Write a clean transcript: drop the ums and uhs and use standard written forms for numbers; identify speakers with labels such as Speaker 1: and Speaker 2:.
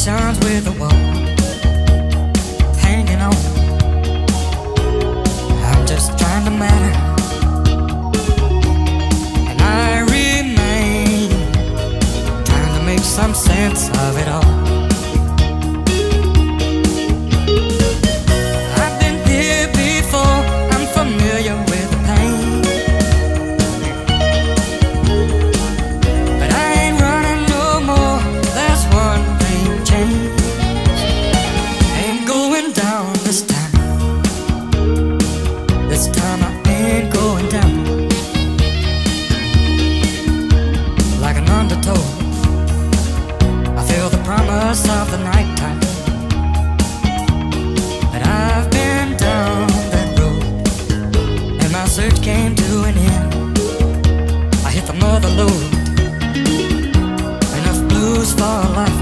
Speaker 1: conversations with the wall hanging on. I'm just trying to matter, and I remain trying to make some sense of it all. I've been here before, I'm familiar with the pain, but I ain't running no more. There's one thing changed. Ain't going down this time. This time I ain't going down. Like an undertow, I feel the promise of the nighttime. But I've been down that road, and my search came to an end. I hit the mother load, enough blues for life.